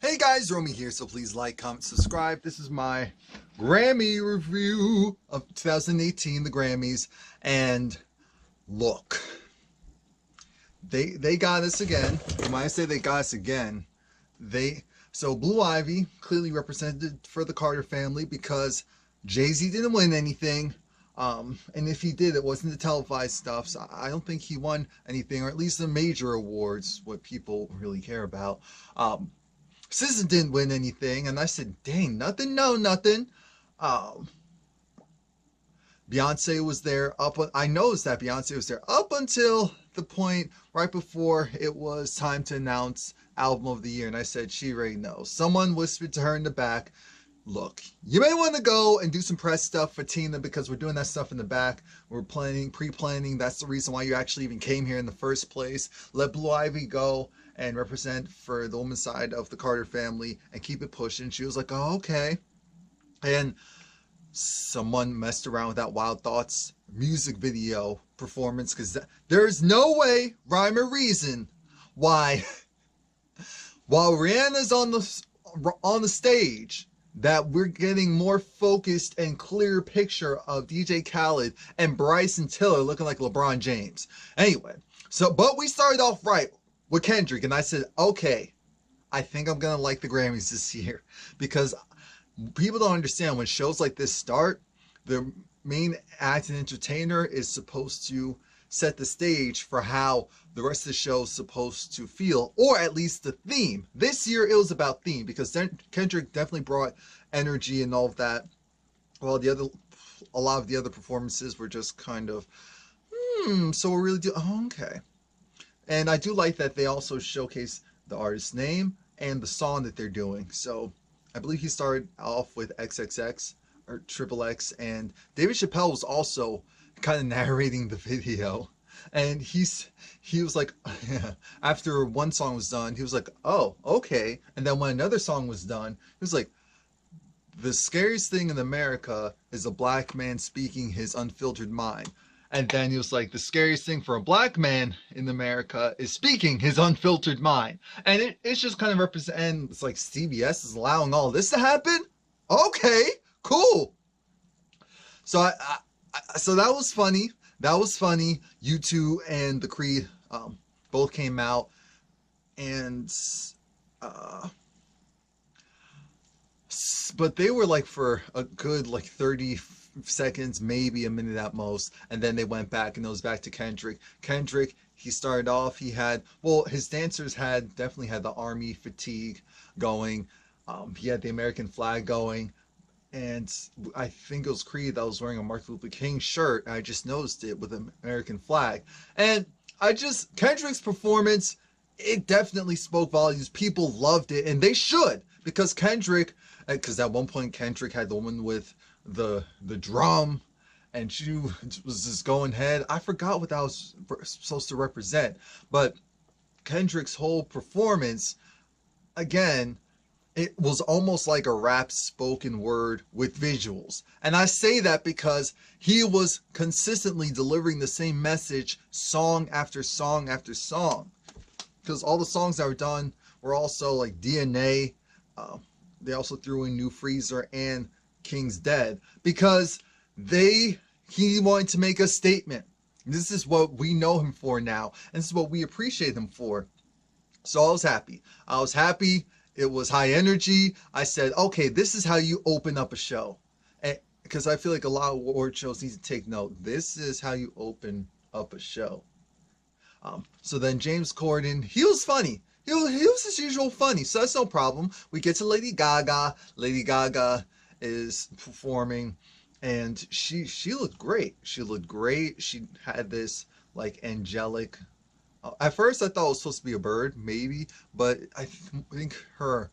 Hey guys, Romie here, so please like, comment, subscribe. This is my Grammy review of 2018, the Grammys. And look, they got us again. And when I say they got us again, so Blue Ivy clearly represented for the Carter family because Jay-Z didn't win anything. And if he did, it wasn't the televised stuff. So I don't think he won anything, or at least the major awards, what people really care about. SZA didn't win anything, and I said, dang, nothing, no, nothing. Beyonce was there I noticed that Beyonce was there up until the point right before it was time to announce album of the year, and I said, she already knows. Someone whispered to her in the back, look, you may want to go and do some press stuff for Tina because we're doing that stuff in the back. We're pre-planning. That's the reason why you actually even came here in the first place. Let Blue Ivy go and represent for the woman's side of the Carter family and keep it pushing. She was like, oh, okay. And someone messed around with that Wild Thoughts music video performance because there's no way, rhyme or reason, why while Rihanna's on the stage, that we're getting more focused and clear picture of DJ Khaled and Bryson Tiller looking like LeBron James. Anyway, but we started off right with Kendrick, and I said, okay, I think I'm gonna like the Grammys this year, because people don't understand when shows like this start, the main act and entertainer is supposed to set the stage for how the rest of the show is supposed to feel, or at least the theme. This year it was about theme, because Kendrick definitely brought energy and all of that, while a lot of the other performances were just kind of, so we're really okay. And I do like that they also showcase the artist's name and the song that they're doing. So I believe he started off with XXX or Triple X, and David Chappelle was also kind of narrating the video. And he was like, after one song was done, he was like, oh, okay. And then when another song was done, he was like, the scariest thing in America is a black man speaking his unfiltered mind. And then he was like, the scariest thing for a black man in America is speaking his unfiltered mind. And it's just kind of represent, it's like CBS is allowing all this to happen? Okay, cool. So so that was funny. That was funny. U2 and the Creed both came out. And, but they were like for a good like 30 seconds, maybe a minute at most, and then they went back, and it was back to Kendrick. Kendrick, he started off, he had, well, his dancers definitely had the army fatigue going. He had the American flag going, and I think it was Creed that was wearing a Martin Luther King shirt, and I just noticed it with the American flag. And Kendrick's performance, it definitely spoke volumes. People loved it, and they should, because at one point Kendrick had the woman with the drum, and she was just going head. I forgot what that was supposed to represent, but Kendrick's whole performance, again, it was almost like a rap spoken word with visuals. And I say that because he was consistently delivering the same message song after song after song, because all the songs that were done were also like DNA. They also threw in New Freezer and King's Dead, because he wanted to make a statement. This is what we know him for now, and this is what we appreciate him for. So I was happy. It was high energy. I said, okay, this is how you open up a show, because I feel like a lot of award shows need to take note. This is how you open up a show. So then James Corden, he was funny. He was as usual funny, so that's no problem. We get to Lady Gaga. Lady Gaga is performing, and she looked great. She had this like angelic, at first I thought it was supposed to be a bird, maybe, but I think her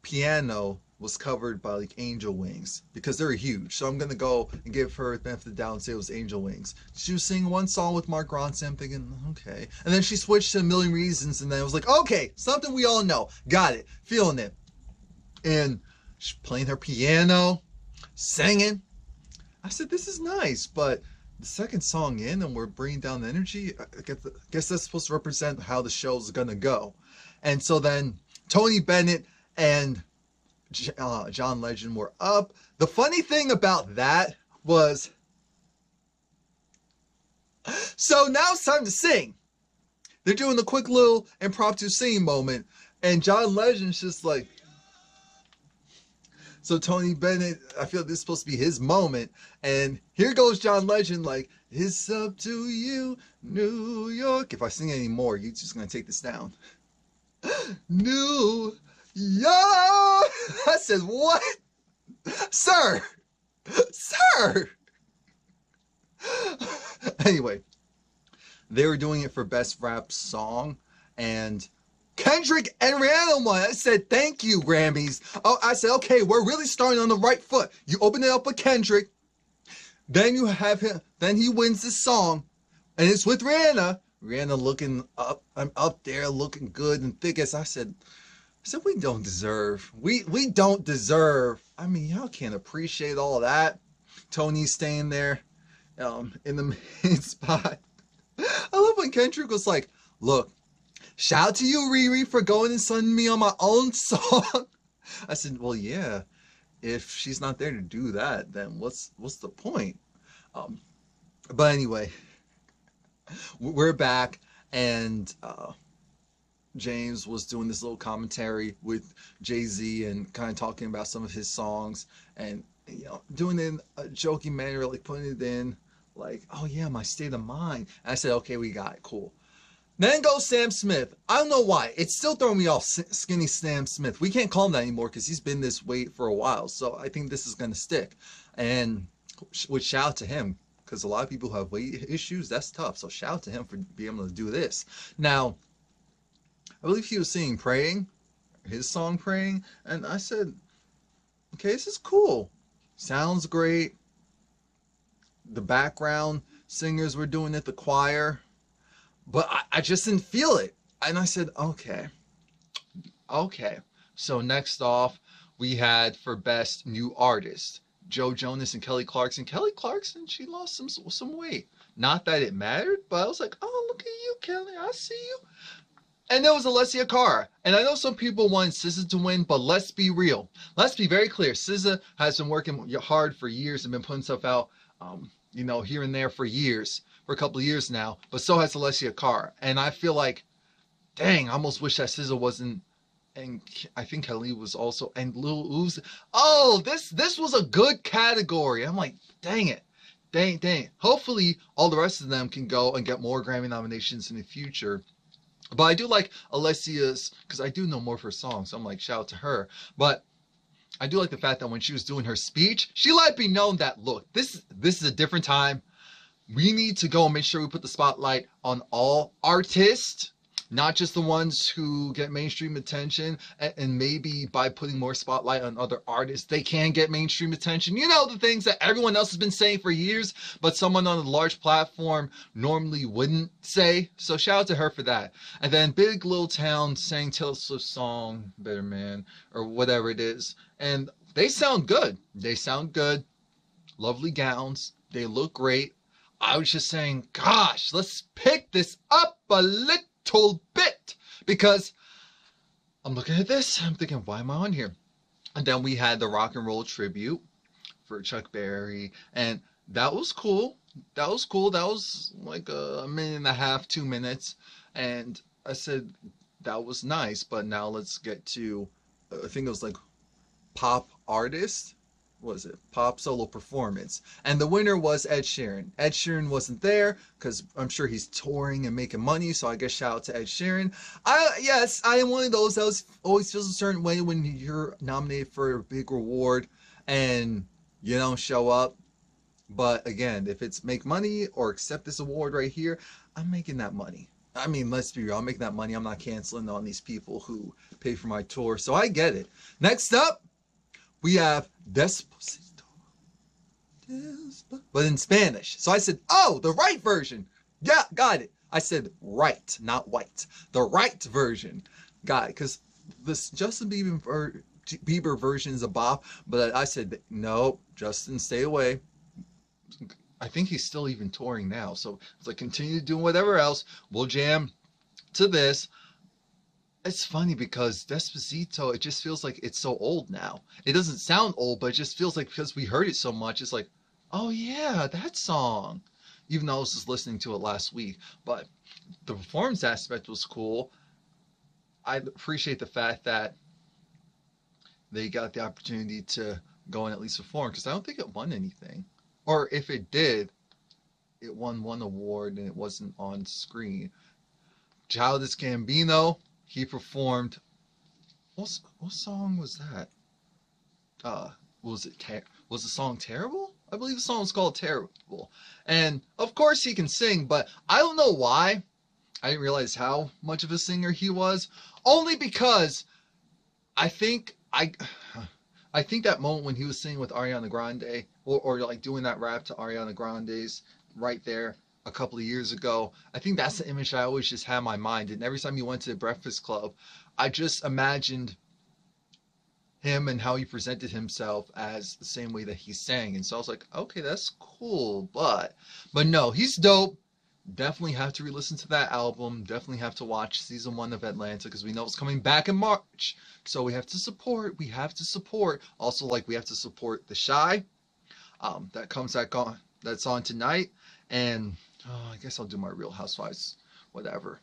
piano was covered by like angel wings, because they're huge. So I'm gonna go and give her the benefit of the doubt and say it was angel wings. She was singing one song with Mark Ronson. I'm thinking, okay, and then she switched to A Million Reasons, and then it was like, okay, something we all know, got it, feeling it. And she's playing her piano, singing. I said, this is nice, but the second song in, and we're bringing down the energy. I guess that's supposed to represent how the show's gonna go. And so then Tony Bennett and John Legend were up. The funny thing about that was, so now it's time to sing. They're doing a quick little impromptu singing moment, and John Legend's just like, so Tony Bennett, I feel this is supposed to be his moment, and here goes John Legend like, it's up to you, New York. If I sing any more, you're just gonna take this down. New York. I said, what? Sir. Sir. Anyway, they were doing it for Best Rap Song, and Kendrick and Rihanna won. I said, thank you, Grammys. Oh, I said, okay, we're really starting on the right foot. You open it up with Kendrick, then you have him, then he wins the song, and it's with Rihanna. Rihanna looking up, I'm up there looking good and thick as I said, we don't deserve. We don't deserve. I mean, y'all can't appreciate all that. Tony's staying there in the main spot. I love when Kendrick was like, look, shout out to you, Riri, for going and sending me on my own song. I said, well, yeah, if she's not there to do that, then what's the point? But anyway, we're back, and James was doing this little commentary with Jay-Z and kind of talking about some of his songs, and doing it in a joking manner, like putting it in like, oh yeah, my state of mind. And I said, okay, we got it, cool. Then goes Sam Smith. I don't know why. It's still throwing me off, Skinny Sam Smith. We can't call him that anymore because he's been this weight for a while. So I think this is going to stick. And with shout out to him, because a lot of people who have weight issues, that's tough. So shout out to him for being able to do this. Now, I believe he was singing Praying, his song Praying. And I said, okay, this is cool. Sounds great. The background singers were doing it, the choir. But I just didn't feel it. And I said, okay. So next off, we had for Best New Artist, Joe Jonas and Kelly Clarkson. Kelly Clarkson, she lost some weight. Not that it mattered, but I was like, oh, look at you, Kelly. I see you. And there was Alessia Cara. And I know some people want SZA to win, but let's be real. Let's be very clear. SZA has been working hard for years and been putting stuff out, here and there for years. For a couple of years now, but so has Alessia Cara. And I feel like, dang, I almost wish that SZA wasn't, and I think Kelly was also, and Lil Uzi. Oh, this was a good category. I'm like, dang it. Dang. Hopefully all the rest of them can go and get more Grammy nominations in the future. But I do like Alessia's, because I do know more of her songs, so I'm like, shout out to her. But I do like the fact that when she was doing her speech, she let it be known that, look, this is a different time. We need to go and make sure we put the spotlight on all artists, not just the ones who get mainstream attention, and maybe by putting more spotlight on other artists, they can get mainstream attention. You know, the things that everyone else has been saying for years, but someone on a large platform normally wouldn't say. So shout out to her for that. And then Big Lil Town sang Taylor Swift's song, Better Man, or whatever it is. And they sound good. Lovely gowns. They look great. I was just saying, gosh, let's pick this up a little bit, because I'm looking at this, I'm thinking, why am I on here? And then we had the rock and roll tribute for Chuck Berry, and that was cool. That was like a minute and a half, 2 minutes, and I said that was nice. But now let's get to, I think it was like pop artist. Was it pop solo performance? And the winner was Ed Sheeran. Ed Sheeran wasn't there because I'm sure he's touring and making money, so I guess shout out to Ed Sheeran. Yes, I am one of those that always feels a certain way when you're nominated for a big reward and you don't show up. But again, if it's make money or accept this award right here, I'm making that money. I mean, let's be real, I'm making that money. I'm not canceling on these people who pay for my tour, so I get it. Next up, we have Despacito, but in Spanish. So I said, oh, the right version. Yeah, got it. I said right, not white. The right version. Got it. Because this Justin Bieber version is a bop, but I said, no, Justin, stay away. I think he's still even touring now. So it's like, continue doing whatever else. We'll jam to this. It's funny because Despacito, it just feels like it's so old now. It doesn't sound old, but it just feels like because we heard it so much, it's like, oh yeah, that song. Even though I was just listening to it last week. But the performance aspect was cool. I appreciate the fact that they got the opportunity to go and at least perform, because I don't think it won anything. Or if it did, it won one award and it wasn't on screen. Childish Gambino, he performed. What song was that? Was the song Terrible? I believe the song was called Terrible. And of course he can sing, but I don't know why. I didn't realize how much of a singer he was. Only because I think that moment when he was singing with Ariana Grande, or like doing that rap to Ariana Grande's right there a couple of years ago, I think that's the image I always just had in my mind. And every time he went to the Breakfast Club, I just imagined him and how he presented himself as the same way that he sang. And so I was like, okay, that's cool. But no, he's dope. Definitely have to re-listen to that album. Definitely have to watch season 1 of Atlanta, because we know it's coming back in March. So we have to support. Also, like, we have to support The Shy. That's on tonight. And I guess I'll do my Real Housewives, whatever.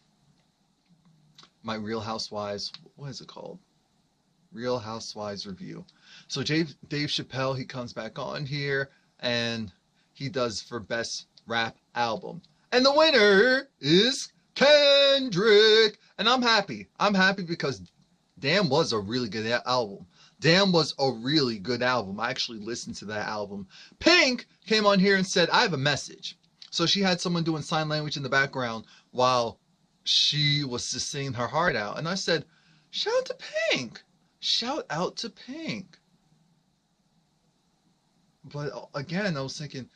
My Real Housewives, what is it called? Real Housewives review. So Dave Chappelle, he comes back on here and he does for best rap album. And the winner is Kendrick. And I'm happy. I'm happy because Damn was a really good album. Damn was a really good album. I actually listened to that album. Pink came on here and said, I have a message. So she had someone doing sign language in the background while she was just singing her heart out. And I said, shout out to Pink. Shout out to Pink. But again, I was thinking,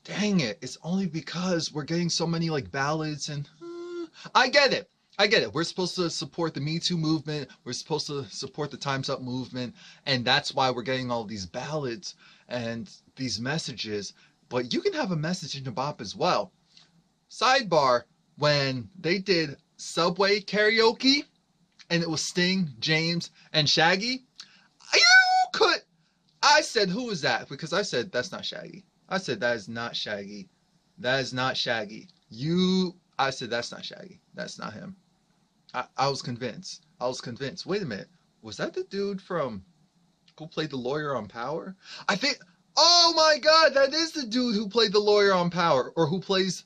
dang it, it's only because we're getting so many like ballads and I get it. We're supposed to support the Me Too movement. We're supposed to support the Time's Up movement. And that's why we're getting all these ballads and these messages. But you can have a message in your bop as well. Sidebar, when they did Subway karaoke, and it was Sting, James, and Shaggy, I said, who is that? Because I said, that's not Shaggy. I said, that is not Shaggy. That is not Shaggy. I said, that's not Shaggy. That's not him. I was convinced. Wait a minute. Was that the dude from who played the lawyer on Power? I think, oh my God, that is the dude who played the lawyer on Power, or who plays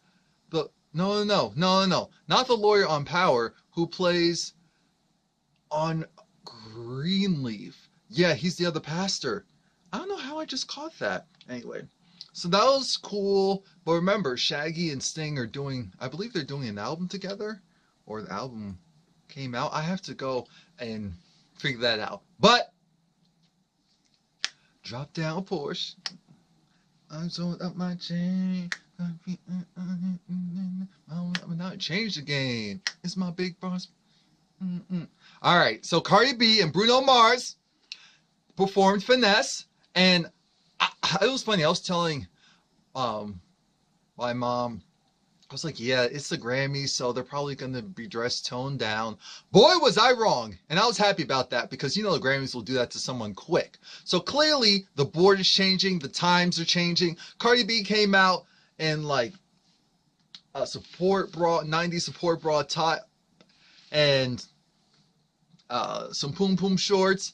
the, no. Not the lawyer on Power, who plays on Greenleaf. Yeah, he's the other pastor. I don't know how I just caught that. Anyway, so that was cool. But remember, Shaggy and Sting are doing, I believe they're doing an album together, or the album came out. I have to go and figure that out. But drop down Porsche. I'm sold up my chain. I'm not change the game. It's my big boss. All right, so Cardi B and Bruno Mars performed Finesse, and it was funny. I was telling my mom, I was like, yeah, it's the Grammys, so they're probably going to be dressed toned down. Boy, was I wrong, and I was happy about that, because you know the Grammys will do that to someone quick. So clearly, the board is changing, the times are changing. Cardi B came out in like a support bra, 90s support bra top, and some poom poom shorts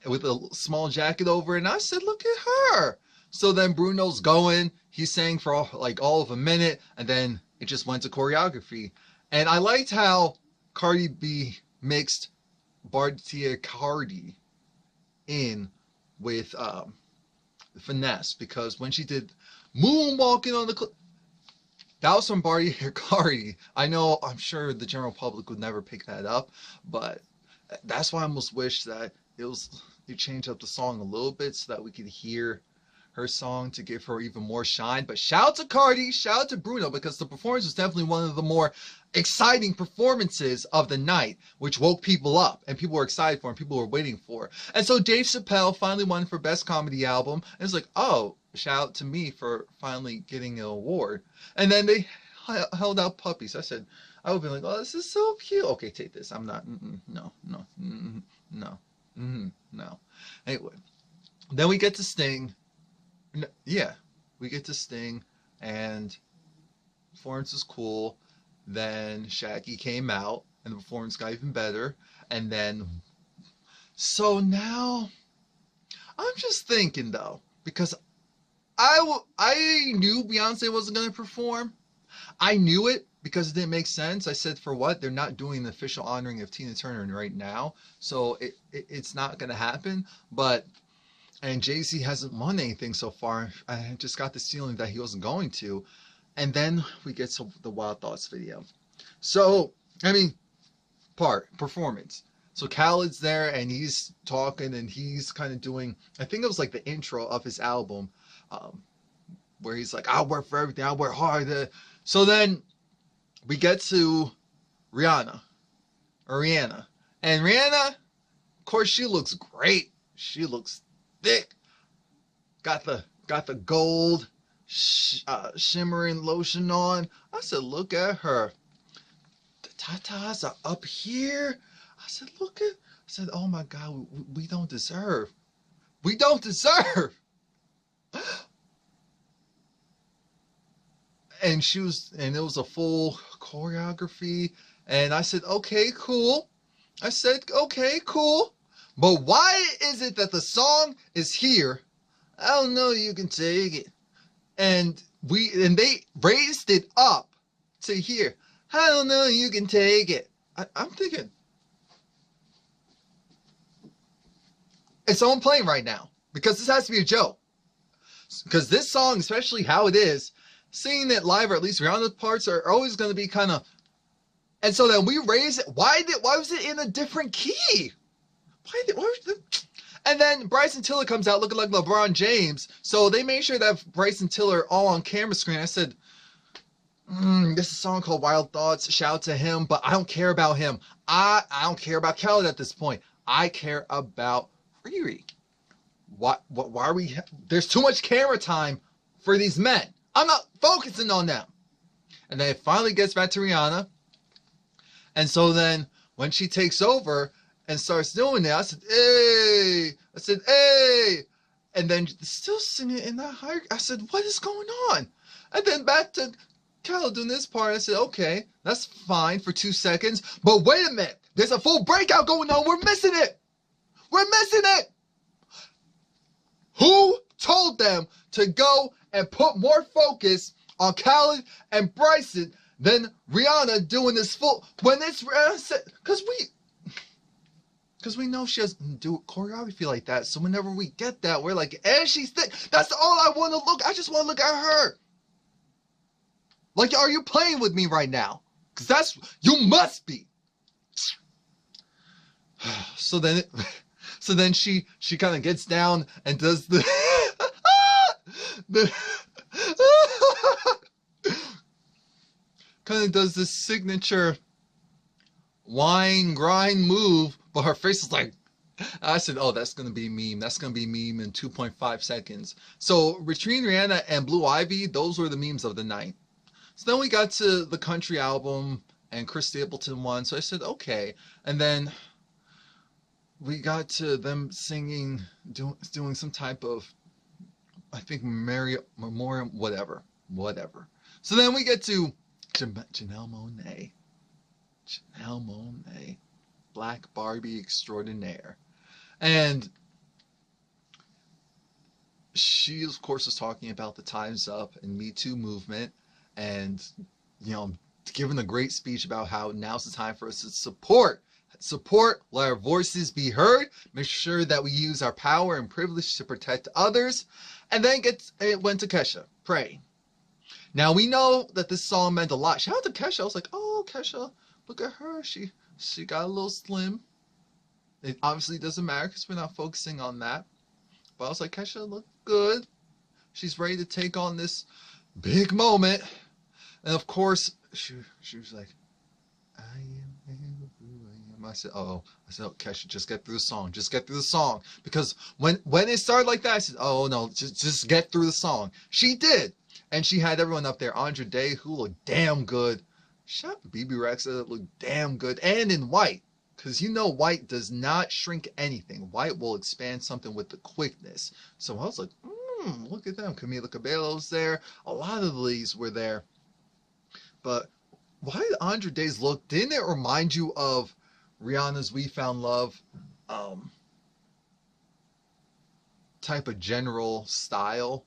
with a small jacket over it. And I said, look at her. So then Bruno's going, he sang for all of a minute, and then it just went to choreography. And I liked how Cardi B mixed Bartier Cardi in with Finesse, because when she did moonwalking on the that was from Bartier Cardi. I'm sure the general public would never pick that up, but that's why I almost wish that you changed up the song a little bit so that we could hear her song to give her even more shine. But shout out to Cardi, shout out to Bruno, because the performance was definitely one of the more exciting performances of the night, which woke people up and people were excited for and people were waiting for. And so Dave Chappelle finally won for Best Comedy Album, and it's like, oh, shout out to me for finally getting an award. And then they held out puppies. I said, I would be like, oh, this is so cute. Okay, take this. I'm not. No, no, no, no. Anyway, then we get to Sting. Yeah, we get to Sting, and performance is cool. Then Shaggy came out, and the performance got even better. And then, so now, I'm just thinking though, because I knew Beyonce wasn't gonna perform. I knew it because it didn't make sense. I said, for what? They're not doing the official honoring of Tina Turner right now, so it's not gonna happen. But and Jay-Z hasn't won anything so far. I just got this feeling that he wasn't going to. And then we get to the Wild Thoughts video. So, I mean, performance. So Khaled's there and he's talking and he's kind of doing, I think it was like the intro of his album, where he's like, I'll work for everything, I'll work hard. So then we get to Rihanna. And Rihanna, of course, she looks great. She looks thick. Got the gold shimmering lotion on. I said, look at her. The tatas are up here. I said, oh my God, we don't deserve. We don't deserve. And it was a full choreography. And I said, okay, cool. But why is it that the song is here? I don't know, you can take it. And they raised it up to here. I don't know, you can take it. I'm thinking, it's on plane right now, because this has to be a joke. Because this song, especially how it is, singing it live, or at least Rihanna's parts, are always going to be kind of. And so then we raised it. Why was it in a different key? And then Bryson Tiller comes out looking like LeBron James. So they made sure that Bryson Tiller all on camera screen. I said, this is a song called Wild Thoughts. Shout out to him, but I don't care about him. I don't care about Khaled at this point. I care about Riri. Why are we? There's too much camera time for these men. I'm not focusing on them. And then it finally gets back to Rihanna. And so then when she takes over and starts doing that, I said, hey. And then still singing in that higher. I said, what is going on? And then back to Khaled doing this part. I said, okay, that's fine for 2 seconds. But wait a minute. There's a full breakout going on. We're missing it. Who told them to go and put more focus on Khaled and Bryson than Rihanna doing this full, when it's, because we know she doesn't do choreography like that. So whenever we get that, we're like, and she's thick. That's all I want to look. I just want to look at her. Like, are you playing with me right now? Because you must be. So then she kind of gets down and does the kind of does this signature whine grind move, but her face is like, I said, oh, that's gonna be meme. That's gonna be meme in 2.5 seconds. So between Rihanna and Blue Ivy, those were the memes of the night. So then we got to the country album and Chris Stapleton won. So I said, okay. And then we got to them singing, doing some type of, I think, memorial, whatever. So then we get to Janelle Monáe, Black Barbie extraordinaire. And she, of course, was talking about the Time's Up and Me Too movement, and, giving a great speech about how now's the time for us to support, let our voices be heard, make sure that we use our power and privilege to protect others. And then it went to Kesha, Pray. Now we know that this song meant a lot. Shout out to Kesha. I was like, oh, Kesha, look at her. She got a little slim. It obviously doesn't matter because we're not focusing on that. But I was like, Kesha look good. She's ready to take on this big moment. And of course, she was like, I am. I said, oh, Kesha, just get through the song. Because when it started like that, I said, oh no, just get through the song. She did. And she had everyone up there. Andra Day, who looked damn good. Shut BB Rex said it looked damn good. And in white. Because you know white does not shrink anything. White will expand something with the quickness. So I was like, look at them. Camila Cabello's there. A lot of these were there. But why did Andre Day's look, didn't it remind you of Rihanna's We Found Love type of general styling?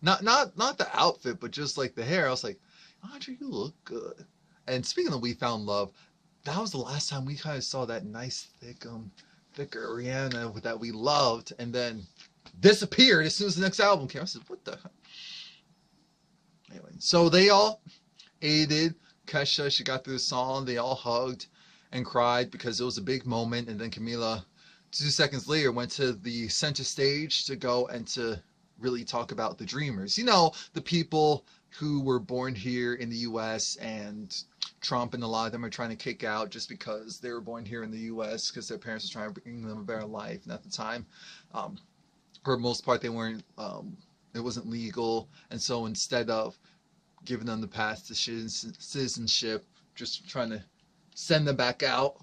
Not the outfit, but just like the hair. I was like, Andre, you look good. And speaking of We Found Love, that was the last time we kind of saw that nice, thicker Rihanna that we loved, and then disappeared as soon as the next album came. I said, what the heck? Anyway, so they all aided Kesha. She got through the song. They all hugged and cried because it was a big moment. And then Camila, 2 seconds later, went to the center stage to go and to really talk about the dreamers. You know, the people who were born here in the U.S. and Trump and a lot of them are trying to kick out just because they were born here in the U.S. because their parents were trying to bring them a better life. And at the time, for the most part, they weren't. It wasn't legal, and so instead of giving them the path to citizenship, just trying to send them back out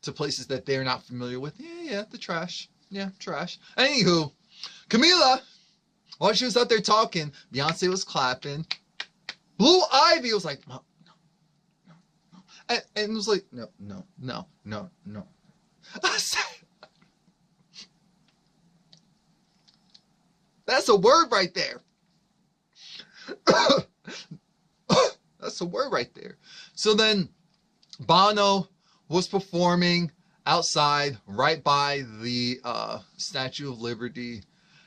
to places that they're not familiar with. Yeah, the trash. Yeah, trash. Anywho, Camila, while she was out there talking, Beyonce was clapping. Blue Ivy was like, no. And it was like, no. I said, that's a word right there. That's a word right there. So then Bono was performing outside right by the Statue of Liberty,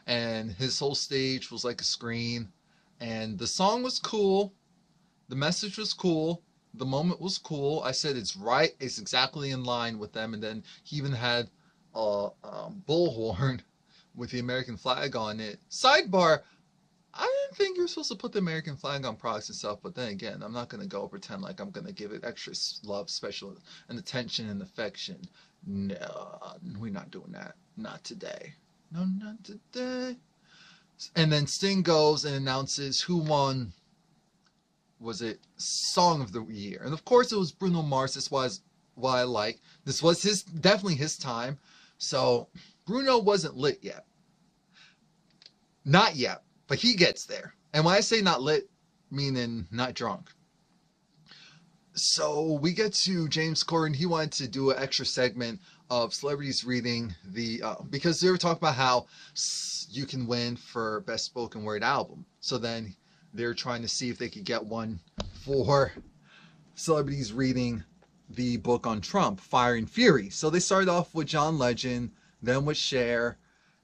and his whole stage was like a screen, and the song was cool, the message was cool, the moment was cool. I said it's right, it's exactly in line with them. And then he even had a bullhorn with the American flag on it. Sidebar, I didn't think you were supposed to put the American flag on products and stuff, but then again, I'm not going to go pretend like I'm going to give it extra love, special, and attention and affection. No, we're not doing that. Not today. No, not today. And then Sting goes and announces who won, was it Song of the Year? And of course it was Bruno Mars. This was what I like. This was definitely his time. So Bruno wasn't lit yet. Not yet. But he gets there. And when I say not lit, meaning not drunk. So we get to James Corden. He wanted to do an extra segment of celebrities reading the, because they were talking about how you can win for Best Spoken Word Album. So then they're trying to see if they could get one for celebrities reading the book on Trump, Fire and Fury. So they started off with John Legend, then with Cher,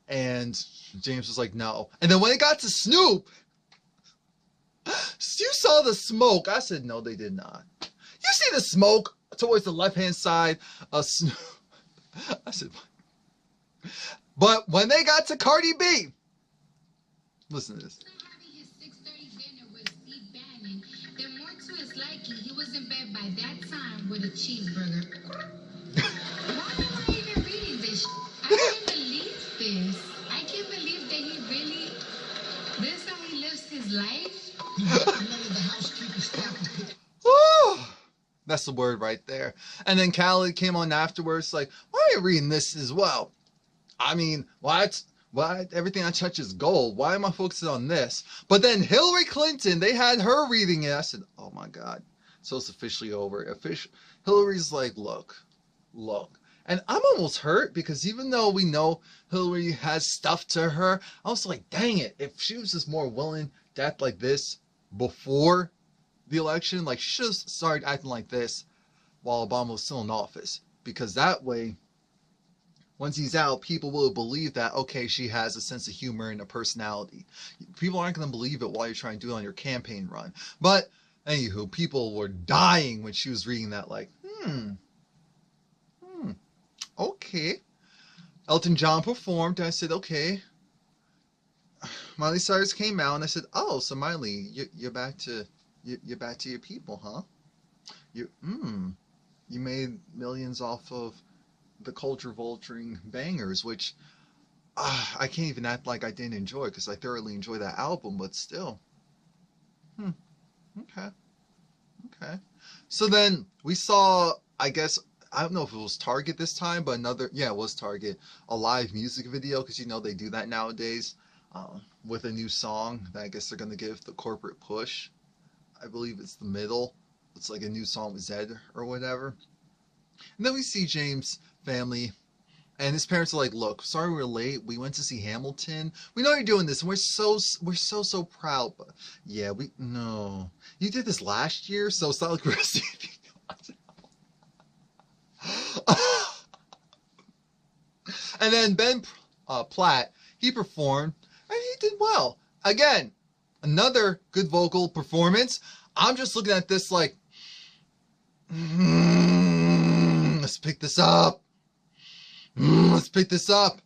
and James was like, no. And then when it got to Snoop, you saw the smoke. I said, no, they did not. You see the smoke towards the left-hand side of Snoop. I said, but when they got to Cardi B, listen to this. He was in bed by that time with a cheeseburger. Why am I even reading this? I can't believe this. I can't believe that he really, this is how he lives his life. Oh, that's the word right there. And then Khaled came on afterwards like, why are you reading this as well? I mean, why everything I touch is gold? Why am I focusing on this? But then Hillary Clinton, they had her reading it. I said, oh my God. So it's officially over. Hillary's like, look. And I'm almost hurt because even though we know Hillary has stuff to her, I was like, dang it. If she was just more willing to act like this before the election, like she should have started acting like this while Obama was still in office. Because that way, once he's out, people will believe that, okay, she has a sense of humor and a personality. People aren't going to believe it while you're trying to do it on your campaign run. But anywho, people were dying when she was reading that like, okay. Elton John performed, and I said, okay. Miley Cyrus came out, and I said, oh, so Miley, you're back to your people, huh? You made millions off of the culture vulturing bangers, which I can't even act like I didn't enjoy because I thoroughly enjoyed that album, but still. Okay. Okay. So then we saw, I guess, I don't know if it was Target this time, but another, yeah, it was Target, a live music video, because you know they do that nowadays, with a new song that I guess they're going to give the corporate push. I believe it's the middle. It's like a new song with Zed or whatever. And then we see James' family, and his parents are like, "Look, sorry we're late. We went to see Hamilton. We know you're doing this, and we're so proud. But yeah, no, you did this last year, so it's not like we're seeing you." And then Ben Platt, he performed, and he did well. Again, another good vocal performance. I'm just looking at this like, let's pick this up. Let's pick this up.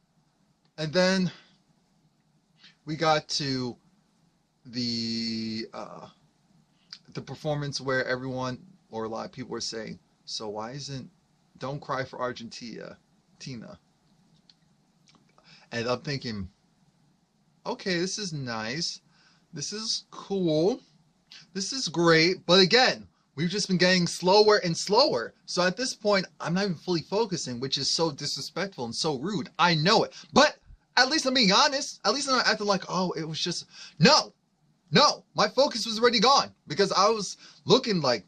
And then we got to the performance where everyone, or a lot of people, were saying, so why isn't Don't Cry for Argentina? And I'm thinking, okay, this is nice. This is cool. This is great. But again, we've just been getting slower and slower. So at this point, I'm not even fully focusing, which is so disrespectful and so rude. I know it. But at least I'm being honest. At least I'm not acting like, oh, it was just... No. My focus was already gone. Because I was looking like,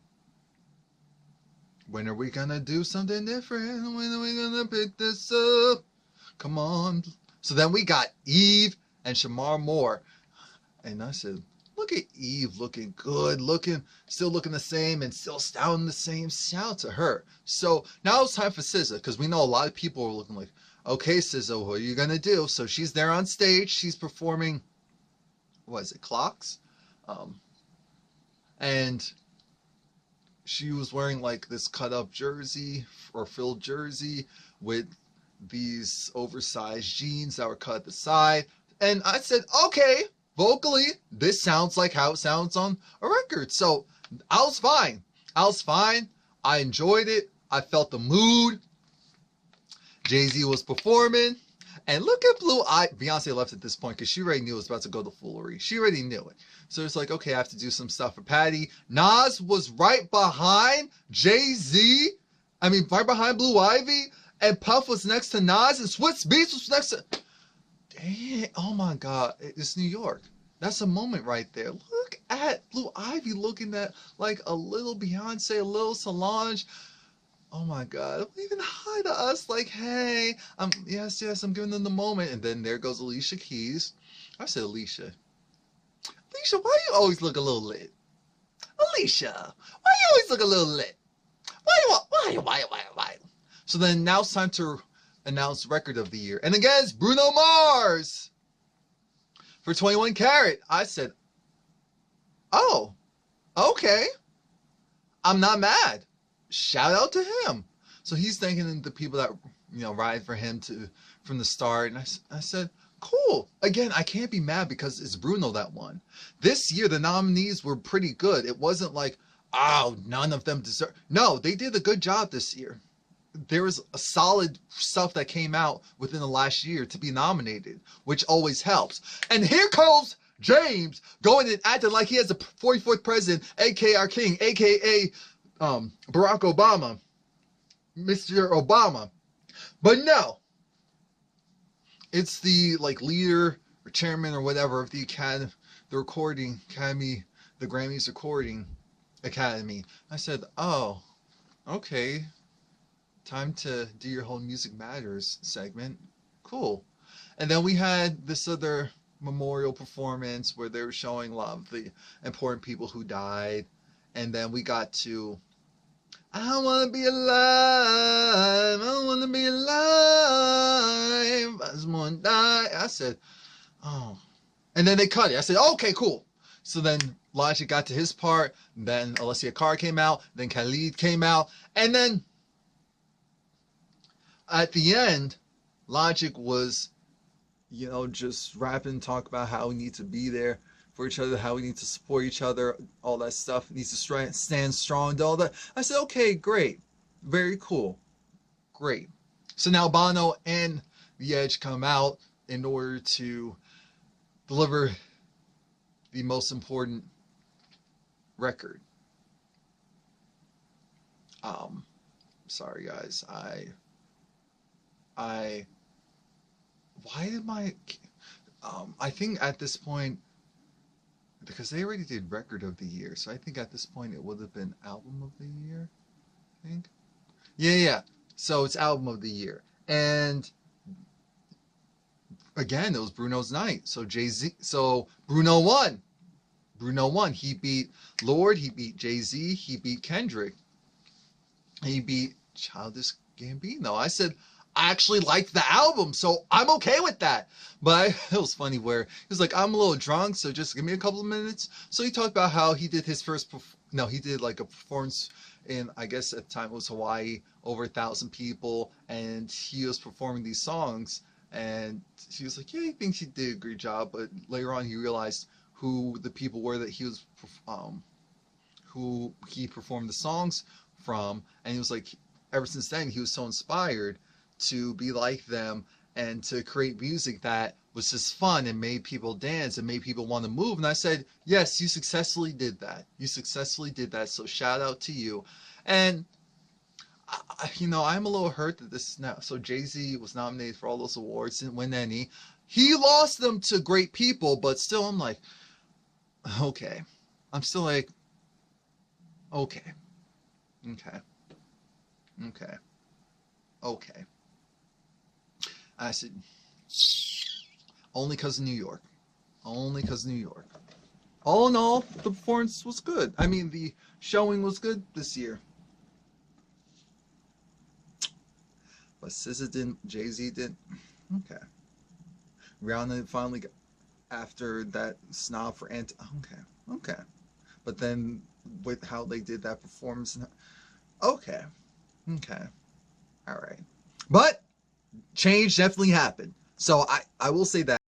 when are we going to do something different? When are we going to pick this up? Come on. So then we got Eve and Shamar Moore. And I said, look at Eve looking good, still looking the same, and still sounding the same. Shout out to her. So now it's time for SZA, because we know a lot of people are looking like, okay, SZA, what are you going to do? So she's there on stage. She's performing, what is it, Clocks? And she was wearing like this cut-up jersey, or filled jersey, with these oversized jeans that were cut at the side. And I said, okay, vocally, this sounds like how it sounds on a record. So I was fine. I enjoyed it. I felt the mood. Jay-Z was performing. And look at Blue Eye. Beyonce left at this point because she already knew it was about to go to foolery. She already knew it. So it's like, okay, I have to do some stuff for Patty. Nas was right behind Jay-Z. Right behind Blue Ivy. And Puff was next to Nas. And Swizz Beatz was next to... Dang, oh my God, it's New York. That's a moment right there. Look at Blue Ivy looking at like a little Beyonce, a little Solange. Oh my God, even hi to us like, hey, yes, I'm giving them the moment. And then there goes Alicia Keys. I said, Alicia, why you always look a little lit? Alicia, why you always look a little lit? Why? So then now it's time to announced record of the year. And again, it's Bruno Mars for 21 Carat. I said, oh, okay. I'm not mad. Shout out to him. So he's thanking the people that, ride for him from the start. And I said, cool. Again, I can't be mad because it's Bruno that won. This year, the nominees were pretty good. It wasn't like, oh, none of them deserve. No, they did a good job this year. There was a solid stuff that came out within the last year to be nominated, which always helps. And here comes James going and acting like he has the 44th president, aka our king, aka Barack Obama, Mr. Obama. But no, it's the leader or chairman or whatever of the Academy, the Recording Academy, the Grammys Recording Academy. I said, oh, okay. Time to do your whole Music Matters segment. Cool. And then we had this other memorial performance where they were showing a lot of the important people who died. And then we got to, I don't want to be alive. I don't want to be alive. I just want to die. I said, oh. And then they cut it. I said, okay, cool. So then Logic got to his part. Then Alessia Cara came out. Then Khalid came out. And then at the end, Logic was, just rapping, talk about how we need to be there for each other, how we need to support each other, all that stuff. Needs to stand strong, all that. I said, okay, great. Very cool. Great. So now Bono and The Edge come out in order to deliver the most important record. Sorry guys, I why did my I think at this point, because they already did record of the year, so I think at this point it would have been album of the year, I think. Yeah. So it's album of the year. And again, it was Bruno's night. So Jay-Z, so Bruno won. Bruno won. He beat Lord, he beat Jay-Z, he beat Kendrick. He beat Childish Gambino. I said, I actually liked the album, so I'm okay with that. But it was funny where he was like, I'm a little drunk, so just give me a couple of minutes. So he talked about how he did his first, he did like a performance in, I guess at the time it was Hawaii, over 1,000 people, and he was performing these songs. And he was like, yeah, he thinks he did a great job. But later on, he realized who the people were that he was, who he performed the songs from. And he was like, ever since then, he was so inspired to be like them and to create music that was just fun and made people dance and made people want to move. And I said, yes, you successfully did that. You successfully did that. So shout out to you. And I'm a little hurt that this now. So Jay-Z was nominated for all those awards, didn't win any. He lost them to great people, but still, I'm like, okay. I'm still like, okay. I said, only because of New York. Only because of New York. All in all, the performance was good. I mean, the showing was good this year. But SZA didn't, Jay-Z didn't. Okay. Rihanna finally got, after that snob for okay. But then with how they did that performance, okay. All right. But change definitely happened. So I will say that.